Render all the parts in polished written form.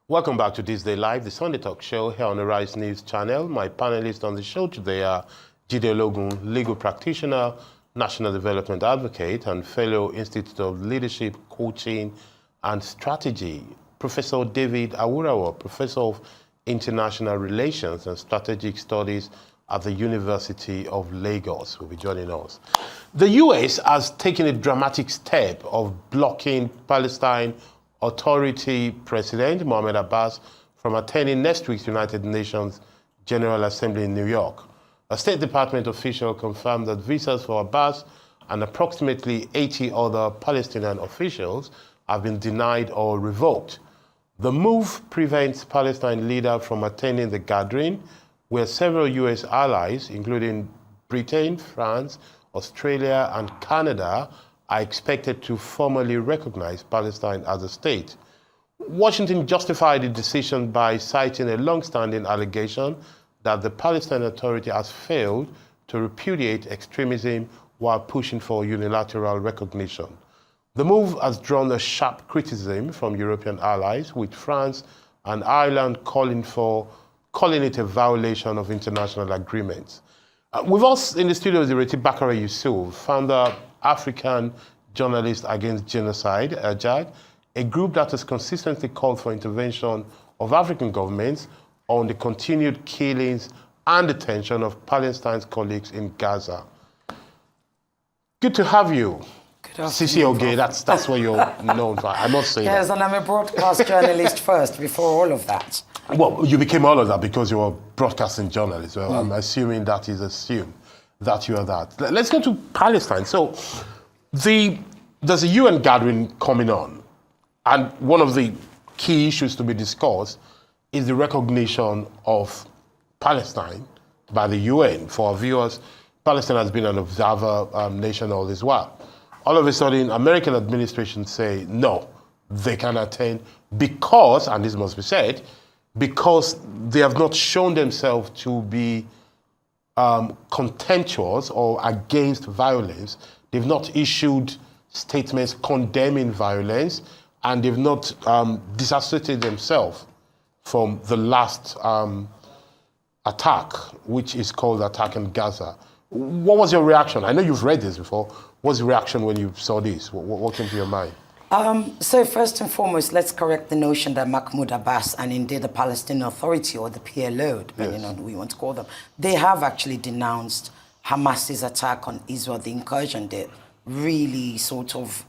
Welcome back to This Day Live, the Sunday talk show here on the Rise News channel. My panelists on the show today are Geopolitical legal practitioner, national development advocate, and fellow Institute of Leadership, Coaching and Strategy, Professor David Awurawa, Professor of International Relations and Strategic Studies at the University of Lagos, will be joining us. The U.S. has taken a dramatic step of blocking Palestine Authority President Mohammed Abbas from attending next week's United Nations General Assembly in New York. A State Department official confirmed that visas for Abbas and approximately 80 other Palestinian officials have been denied or revoked. The move prevents Palestine leaders from attending the gathering, where several U.S. allies, including Britain, France, Australia, and Canada, are expected to formally recognize Palestine as a state. Washington justified the decision by citing a long-standing allegation that the Palestinian Authority has failed to repudiate extremism while pushing for unilateral recognition. The move has drawn a sharp criticism from European allies, with France and Ireland calling it a violation of international agreements. With us in the studio is Ireti Yusuf, founder African Journalists Against Genocide, AJAG, a group that has consistently called for intervention of African governments on the continued killings and detention of Palestine's colleagues in Gaza. Good to have you. Sisi Oge, that's what you're known for. I must say yes, and I'm a broadcast journalist first, before all of that. Well, you became all of that because you were a broadcasting journalist. Well, I'm assuming that is assumed that you are that. Let's go to Palestine. So there's a UN gathering coming on, and one of the key issues to be discussed is the recognition of Palestine by the UN. For our viewers, Palestine has been an observer nation all this while. All of a sudden, American administration say, no, they can attend because, and this must be said, because they have not shown themselves to be contemptuous or against violence. They've not issued statements condemning violence, and they've not disassociated themselves from the last attack, which is called the attack in Gaza. What was your reaction? I know you've read this before. What's your reaction when you saw this? What came to your mind? So first and foremost, let's correct the notion that Mahmoud Abbas and indeed the Palestinian Authority, or the PLO, depending on who you want to call them, they have actually denounced Hamas's attack on Israel, the incursion, the really sort of,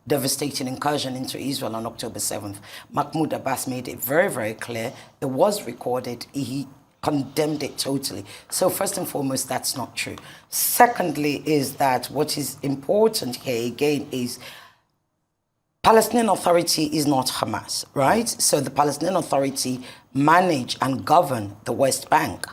devastating incursion into Israel on October 7th. Mahmoud Abbas made it very, very clear. It was recorded. He condemned it totally. So first and foremost, that's not true. Secondly is that what is important here again is Palestinian Authority is not Hamas, right? So the Palestinian Authority manage and govern the West Bank.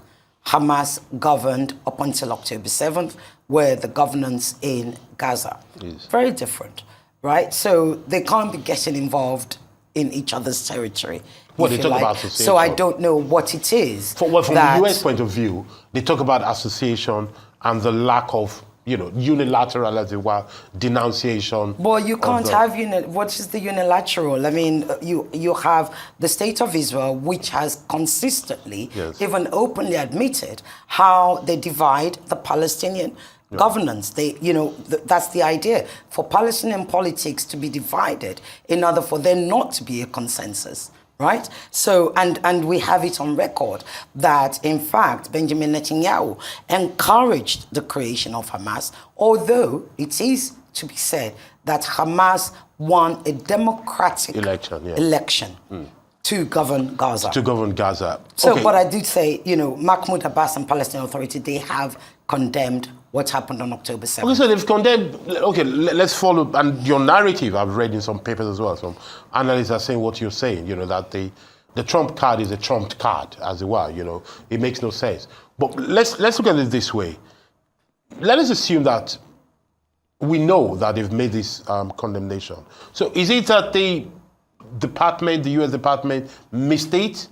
Hamas governed up until October 7th, where the governance in Gaza. Yes. Very different, right? So they can't be getting involved in each other's territory. Well, they talk about association. So I don't know what it is. From the US point of view, they talk about association and the lack of, unilateral, as it were, denunciation. Well, you can't have what is the unilateral? I mean, you have the State of Israel, which has consistently, even openly admitted how they divide the Palestinian governance. That's the idea, for Palestinian politics to be divided in order for there not to be a consensus. Right? So, and we have it on record that, in fact, Benjamin Netanyahu encouraged the creation of Hamas, although it is to be said that Hamas won a democratic election to govern Gaza. To govern Gaza. So, but I did say, Mahmoud Abbas and Palestinian Authority, they have condemned what happened on October 7th. Okay, so they've condemned, let's follow, and your narrative I've read in some papers as well. Some analysts are saying what you're saying, that the Trump card is a trumped card, as it were, it makes no sense. But let's look at it this way. Let us assume that we know that they've made this condemnation. So is it that the US department missed it?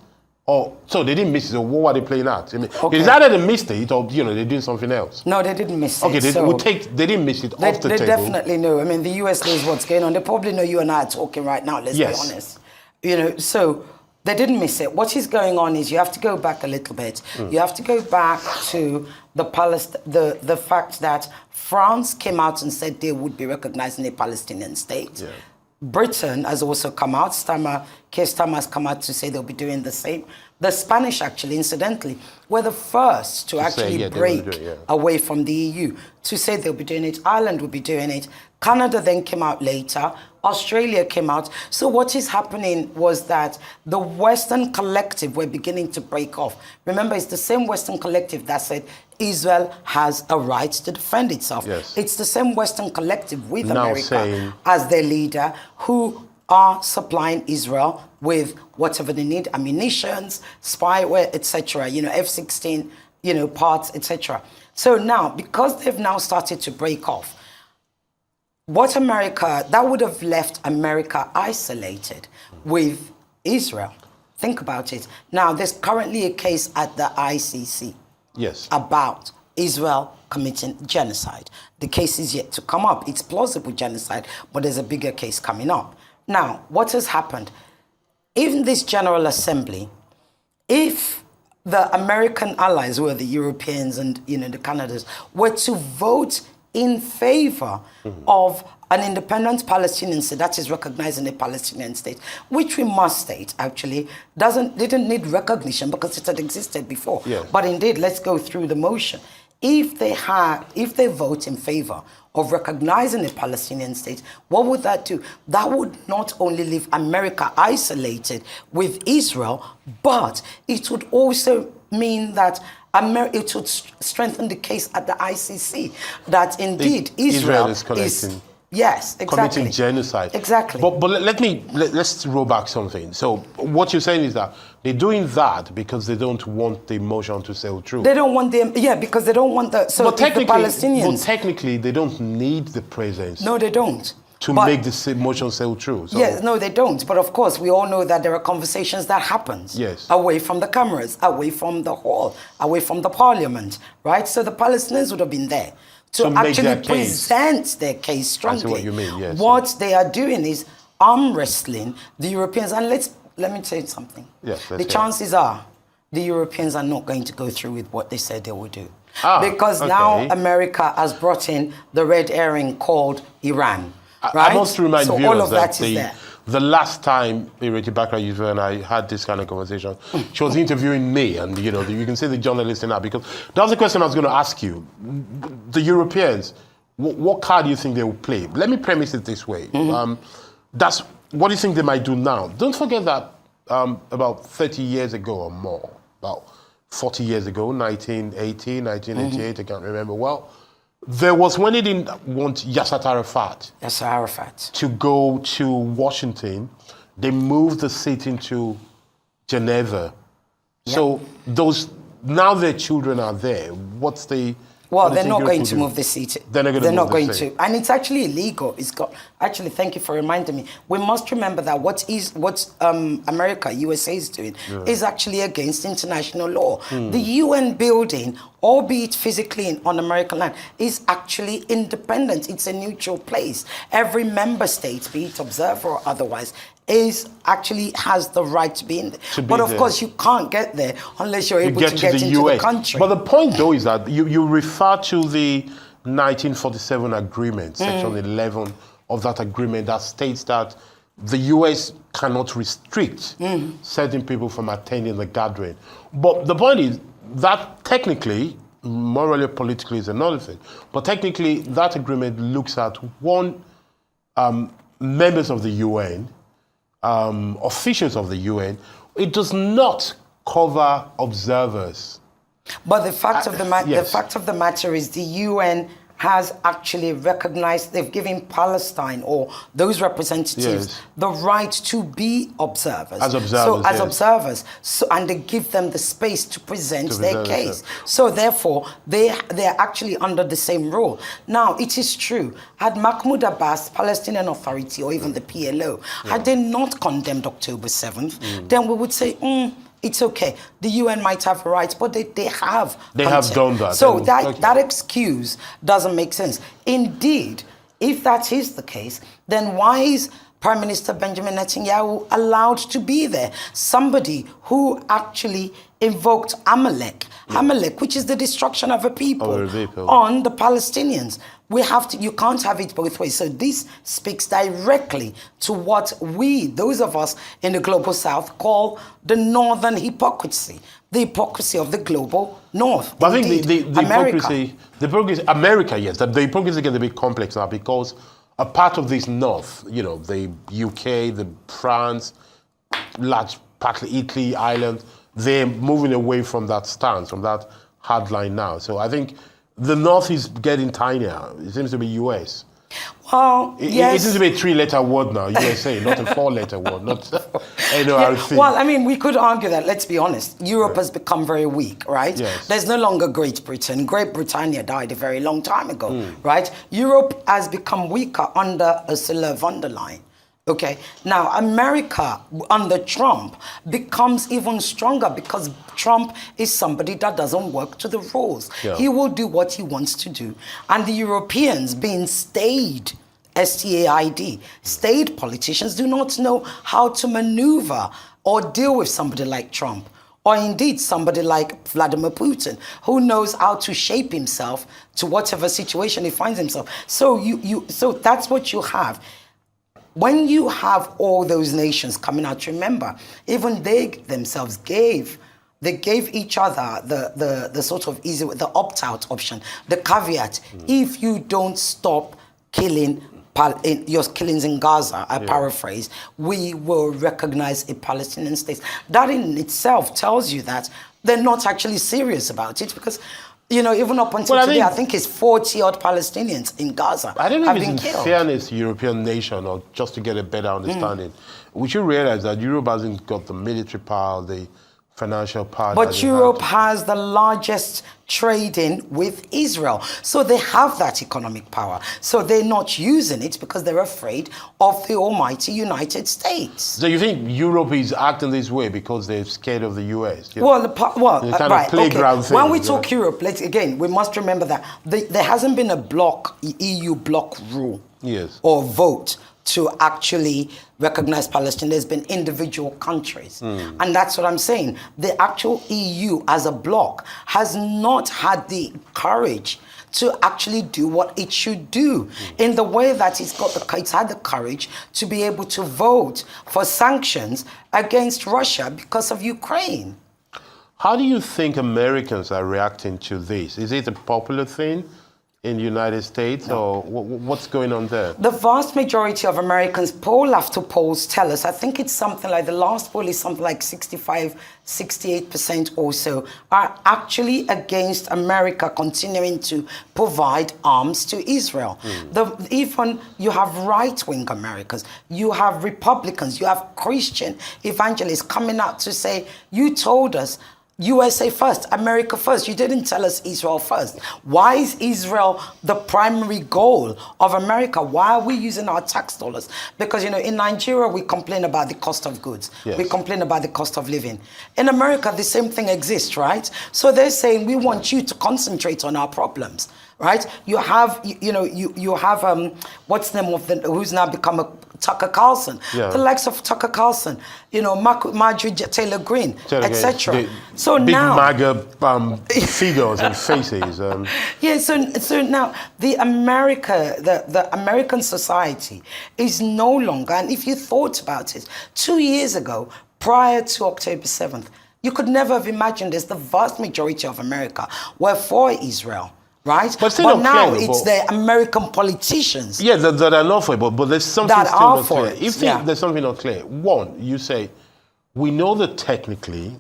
Or, so they didn't miss it, so what were they playing at? I mean, it's either they missed it or, they're doing something else. No, they didn't miss it. Okay, they didn't miss it off the table. They definitely know. I mean, the US knows what's going on. They probably know you and I are talking right now, let's be honest. So They didn't miss it. What is going on is you have to go back a little bit. You have to go back to the fact that France came out and said they would be recognizing a Palestinian state. Yeah. Britain has also come out. Keir Starmer has come out to say they'll be doing the same. The Spanish, actually, incidentally, were the first to actually break away from the EU, to say they'll be doing it. Ireland will be doing it. Canada then came out later. Australia came out. So what is happening was that the Western collective were beginning to break off. Remember, it's the same Western collective that said Israel has a right to defend itself. Yes. It's the same Western collective with America as their leader who are supplying Israel with whatever they need, ammunitions, spyware, etc., F-16, parts, etc. So now, because they've now started to break off, that would have left America isolated with Israel. Think about it. Now, there's currently a case at the ICC about Israel committing genocide. The case is yet to come up. It's plausible genocide, but there's a bigger case coming up. Now, what has happened? In this General Assembly, if the American allies, who are the Europeans and the Canadas, were to vote in favor of an independent Palestinian state that is recognizing a Palestinian state, which we must state actually didn't need recognition because it had existed before. Yes. But indeed, let's go through the motion. If they vote in favor of recognizing a Palestinian state, what would that do? That would not only leave America isolated with Israel, but it would also mean that it would strengthen the case at the ICC that indeed Israel is collecting. Yes, exactly. Committing genocide. Exactly. But let's roll back something. So what you're saying is that they're doing that because they don't want the motion to sail through. They don't want because they don't want the Palestinians. But technically, they don't need the presence. No, they don't. To make the motion sail through. So. Yes, no, they don't. But of course, we all know that there are conversations that happens away from the cameras, away from the hall, away from the parliament, right? So the Palestinians would have been there to actually present their case strongly. I see what you mean, yes. What they are doing is arm wrestling the Europeans. And let me tell you something. Yes, the chances are the Europeans are not going to go through with what they said they would do. Because now America has brought in the red herring called Iran. Right? I must remind viewers all of that is there. The last time Ireti Bakra Yusuf and I had this kind of conversation, she was interviewing me, and you can see the journalist in her, because that was the question I was going to ask you. The Europeans, what card do you think they will play? Let me premise it this way. That's what do you think they might do now? Don't forget that about 30 years ago or more, about 40 years ago, 1980, 1988, I can't remember well. There was when they didn't want Yasser Arafat to go to Washington, they moved the seat into Geneva. Yep. So now their children are there. Well, they're not going to move the seat. They're not going to. And it's actually illegal. Actually, thank you for reminding me. We must remember that what America, USA is doing is actually against international law. The UN building, albeit physically on American land, is actually independent. It's a neutral place. Every member state, be it observer or otherwise, has the right to be in there. But of course, you can't get there unless you're able to get into the country. But the point, though, is that you refer to the 1947 agreement, Section 11 of that agreement, that states that the US cannot restrict certain people from attending the gathering. But the point is that technically, morally or politically is another thing, but technically that agreement looks at members of the UN, officials of the UN. It does not cover observers. But the fact of the matter is the UN has actually recognized, they've given Palestine or those representatives the right to be observers. As observers. And they give them the space to present their case. So therefore, they're actually under the same rule. Now, it is true, had Mahmoud Abbas, Palestinian Authority, or even the PLO, had they not condemned October 7th, then we would say, it's okay. The UN might have rights, but they have. They have done that. So that excuse doesn't make sense. Indeed, if that is the case, then why is Prime Minister Benjamin Netanyahu allowed to be there. Somebody who actually invoked Amalek, which is the destruction of a people, on the Palestinians. We have to, you can't have it both ways. So this speaks directly to what we, those of us in the global south, call the northern hypocrisy. The hypocrisy of the global north. But indeed, I think the hypocrisy, America, yes, the hypocrisy gets a bit complex now because a part of this north, you know, the UK, the France, large partly Italy, Ireland, they're moving away from that stance, from that hard line now. So I think the north is getting tinier. It seems to be US. Well, yes. It seems to be a 3-letter word now, USA, not a 4-letter word, not NRC. Well, I mean, we could argue that, let's be honest, Europe has become very weak, right? Yes. There's no longer Great Britain. Great Britannia died a very long time ago, right? Europe has become weaker under Ursula von der Leyen. Okay, now America under Trump becomes even stronger because Trump is somebody that doesn't work to the rules. Yeah. He will do what he wants to do. And the Europeans, being staid, S-T-A-I-D, staid politicians, do not know how to maneuver or deal with somebody like Trump, or indeed somebody like Vladimir Putin, who knows how to shape himself to whatever situation he finds himself. So so that's what you have. When you have all those nations coming out, remember, even they themselves gave each other the sort of easy, the opt-out option, the caveat, if you don't stop killing your killings in Gaza, I paraphrase, we will recognize a Palestinian state. That in itself tells you that they're not actually serious about it because, you know, even up until today, I think it's 40-odd Palestinians in Gaza. I don't know have if been it's in killed. fairness European nation or just to get a better understanding. We should realize that Europe hasn't got the military power, the financial power. But Europe has the largest trading with Israel. So they have that economic power. So they're not using it because they're afraid of the almighty United States. So you think Europe is acting this way because they're scared of the US? Well, right, playground thing, when we talk Europe, again, we must remember that there hasn't been a EU bloc rule or vote to actually recognize Palestine. There's been individual countries. And that's what I'm saying. The actual EU as a bloc has not had the courage to actually do what it should do in the way that it's had the courage to be able to vote for sanctions against Russia because of Ukraine. How do you think Americans are reacting to this? Is it a popular thing in the United States, or what's going on there? The vast majority of Americans, poll after polls tell us, I think it's something like, the last poll is something like 65, 68% or so, are actually against America continuing to provide arms to Israel. Even you have right-wing Americans, you have Republicans, you have Christian evangelists coming out to say, you told us USA first, America first. You didn't tell us Israel first. Why is Israel the primary goal of America? Why are we using our tax dollars? Because, you know, in Nigeria, we complain about the cost of goods. We complain about the cost of living. In America, the same thing exists, right? So they're saying, we want you to concentrate on our problems, right? You have, you have, what's the name of who's now become a Tucker Carlson, the likes of Tucker Carlson, you know, Marjorie Taylor Greene, etc. So big now, MAGA figures and faces. So now the American society is no longer, and if you thought about it, 2 years ago, prior to October 7th, you could never have imagined this. The vast majority of America were for Israel. Right? But now it's the American politicians. Yeah, that are not for it, but there's something that still are not for clear. it. If there's something not clear, one, you say, we know that technically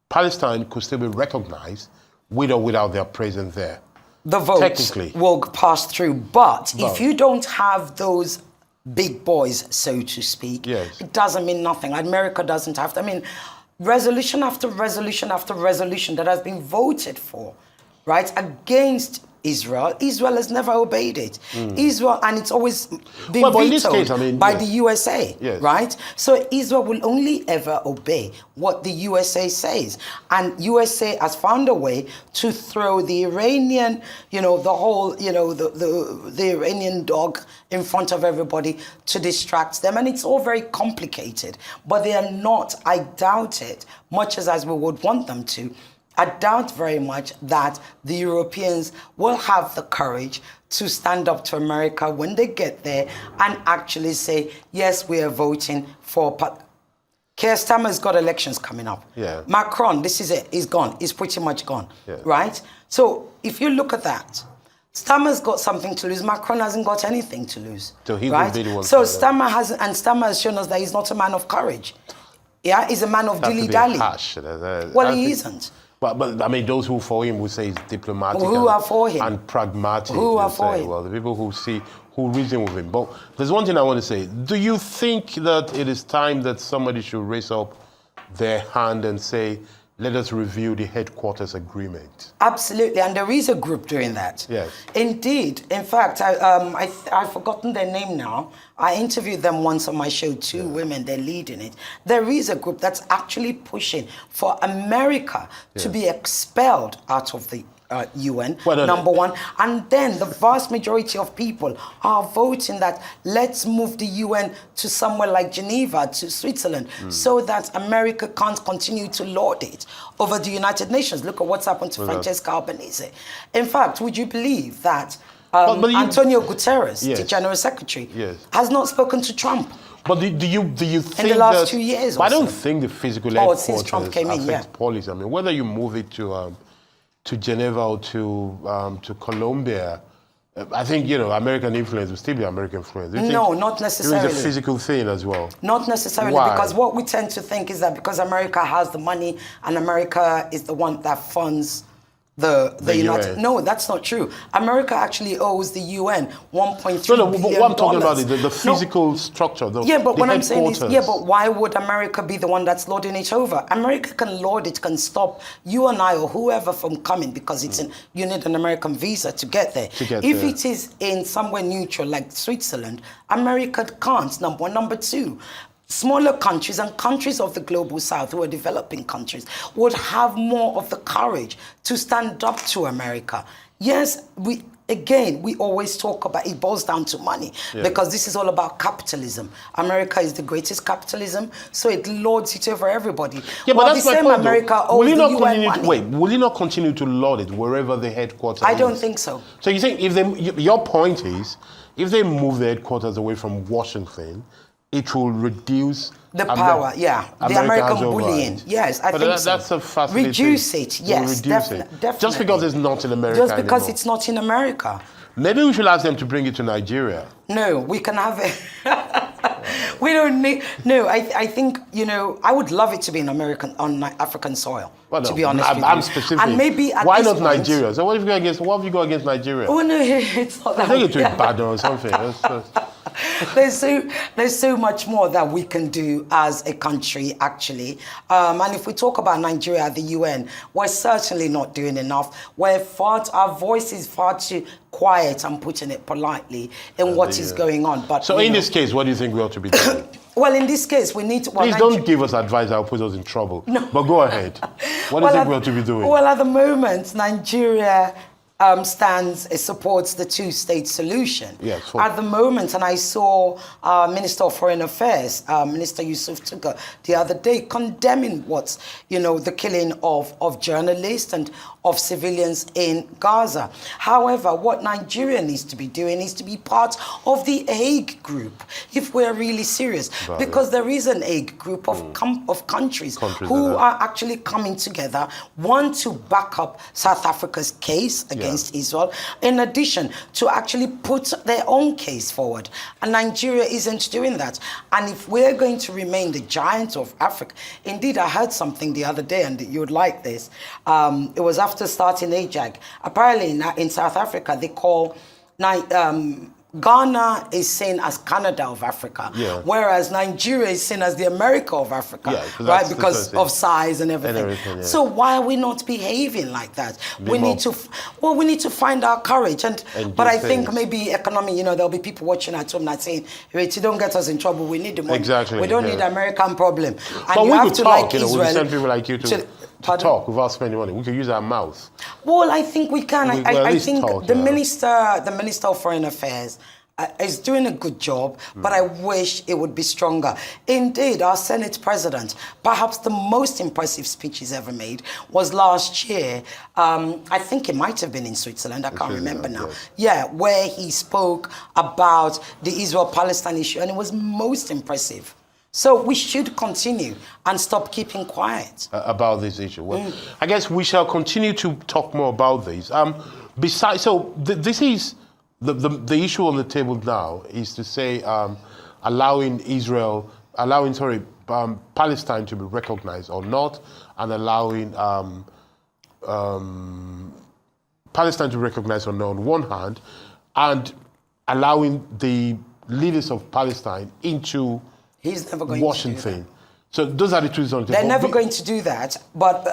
Palestine could still be recognized with or without their presence there. The votes will pass through, but if you don't have those big boys, so to speak, it doesn't mean nothing. America doesn't have to. I mean, resolution after resolution after resolution that has been voted for, right, against Israel. Israel has never obeyed it. Israel, and it's always been Well, but in vetoed this case, I mean, by yes. the USA, Yes. right? So Israel will only ever obey what the USA says. And USA has found a way to throw the Iranian, the whole, the Iranian dog in front of everybody to distract them. And it's all very complicated. But they are not, I doubt it, much as we would want them to, I doubt very much that the Europeans will have the courage to stand up to America when they get there and actually say, yes, we are voting for... Keir Starmer's got elections coming up. Yeah. Macron, this is it, he's gone. He's pretty much gone, yeah. right? So if you look at that, Starmer's got something to lose. Macron hasn't got anything to lose. So he right? would be the one. So Starmer has shown us that he's not a man of courage. Yeah, he's a man of dilly-dally. Well, he isn't. But I mean, those who for him would say he's diplomatic who are for him? And pragmatic. Who are for him? Well, the people who reason with him. But there's one thing I want to say. Do you think that it is time that somebody should raise up their hand and say, let us review the headquarters agreement? Absolutely, and there is a group doing that. Yes. Indeed. In fact, I've forgotten their name now. I interviewed them once on my show, two women, they're leading it. There is a group that's actually pushing for America to be expelled out of the UN, number one. And then the vast majority of people are voting that let's move the UN to somewhere like Geneva, to Switzerland, so that America can't continue to lord it over the United Nations. Look at what's happened to Francesca Albanese. In fact, would you believe that Antonio Guterres, the General Secretary, has not spoken to Trump? But do you think in the last 2 years? I don't think the physical headquarters since Trump came in, affects policy. I mean, whether you move it to Geneva or to Colombia, I think, American influence will still be American influence. No, not necessarily. It's a physical thing as well. Not necessarily. Why? Because what we tend to think is that because America has the money and America is the one that funds the United... UN. No, that's not true. America actually owes the UN $1.3 billion. But what I'm talking about is the physical structure, the what I'm saying is, headquarters. but why would America be the one that's lording it over? America can lord it, can stop you and I or whoever from coming because you need an American visa to get there. If it is in somewhere neutral like Switzerland, America can't, number one. Number two, smaller countries and countries of the global south who are developing countries would have more of the courage to stand up to America. Yes, we always talk about it boils down to money because this is all about capitalism. America is the greatest capitalism, so it lords it over everybody. Yeah, but that's the my same point, America owes the UN money. Will you not continue to lord it wherever the headquarters is? I don't think so. So you think your point is, if they move the headquarters away from Washington, it will reduce the power, the American bullying. Yes, I think so. That's a fascinating reduce it, yes, definitely. Just because it's not in America Just because anymore. It's not in America. Maybe we should ask them to bring it to Nigeria. No, we can have it. We don't need... No, I think, I would love it to be on African soil, to be honest with you. I'm specific. And maybe at why this not point, Nigeria? So what have you got against Nigeria? Oh, no, it's not that. I think it to Ibadan or something. There's so much more that we can do as a country, actually. And if we talk about Nigeria at the UN, we're certainly not doing enough. Our voice is far too quiet, I'm putting it politely, in what is going on. But so in this case, what do you think we ought to be doing? Well, in this case, we need to... Please don't give us advice that will put us in trouble. No. But go ahead. What do you think we ought to be doing? Well, at the moment, Nigeria supports the two-state solution. Yes, at the moment, and I saw Minister of Foreign Affairs, Minister Yusuf the other day condemning the killing of journalists and of civilians in Gaza. However, what Nigeria needs to be doing is to be part of the Hague group, if we're really serious. Because there is an Hague group of countries who are actually coming together, one, to back up South Africa's case against Israel, in addition to actually put their own case forward. And Nigeria isn't doing that. And if we're going to remain the giant of Africa, indeed, I heard something the other day, and you would like this. It was after starting AJAG. Apparently, in South Africa, they call Ghana is seen as Canada of Africa, whereas Nigeria is seen as the America of Africa, right? Because of size and everything. So why are we not behaving like that? We need to find our courage. But I think maybe economy, there'll be people watching at home that saying, Ireti, don't get us in trouble. We need the money. Exactly. We don't need American problem. And but you we have could to talk, like Israel. We send people like you to talk without spending money. We could use our mouth. Well, I think we can. I think talk, the Minister of Foreign Affairs is doing a good job, but I wish it would be stronger. Indeed, our Senate President, perhaps the most impressive speech he's ever made, was last year. I think it might have been in Switzerland. I can't remember now. Yeah, where he spoke about the Israel-Palestine issue, and it was most impressive. So we should continue and stop keeping quiet about this issue. Well, I guess we shall continue to talk more about this. This is the issue on the table now is to say allowing Palestine to be recognized or not, and allowing Palestine to be recognized or not on one hand, and allowing the leaders of Palestine into He's never going Washington. to do that. So those are the two on the They're never going to do that. But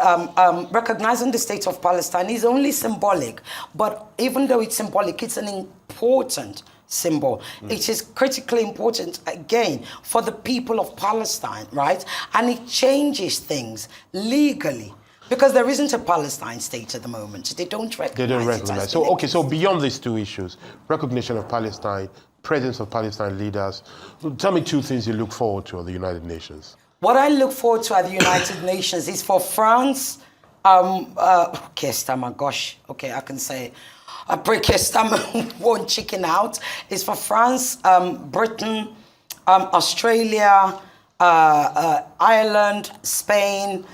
recognizing the state of Palestine is only symbolic. But even though it's symbolic, it's an important symbol. It is critically important, again, for the people of Palestine, right? And it changes things legally. Because there isn't a Palestine state at the moment. They don't recognize it. So beyond these two issues, recognition of Palestine, presence of Palestine leaders, tell me two things you look forward to at the United Nations. What I look forward to at the United Nations is for France, I can say, I pray Kestam won't chicken out, is for France, Britain, Australia, Ireland, Spain,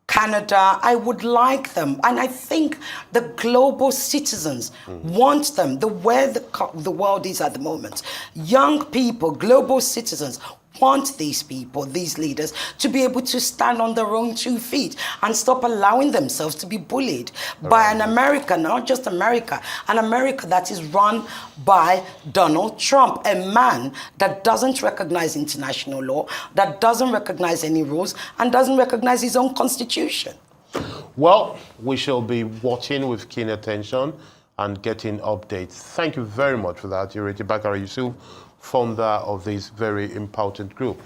Canada. I would like them, and I think the global citizens want them. The way the world is at the moment, young people, global citizens want these people, these leaders, to be able to stand on their own 2 feet and stop allowing themselves to be bullied by an America, not just America, an America that is run by Donald Trump, a man that doesn't recognize international law, that doesn't recognize any rules, and doesn't recognize his own constitution. Well, we shall be watching with keen attention and getting updates. Thank you very much for that, Ireti Yusuf, founder of this very important group.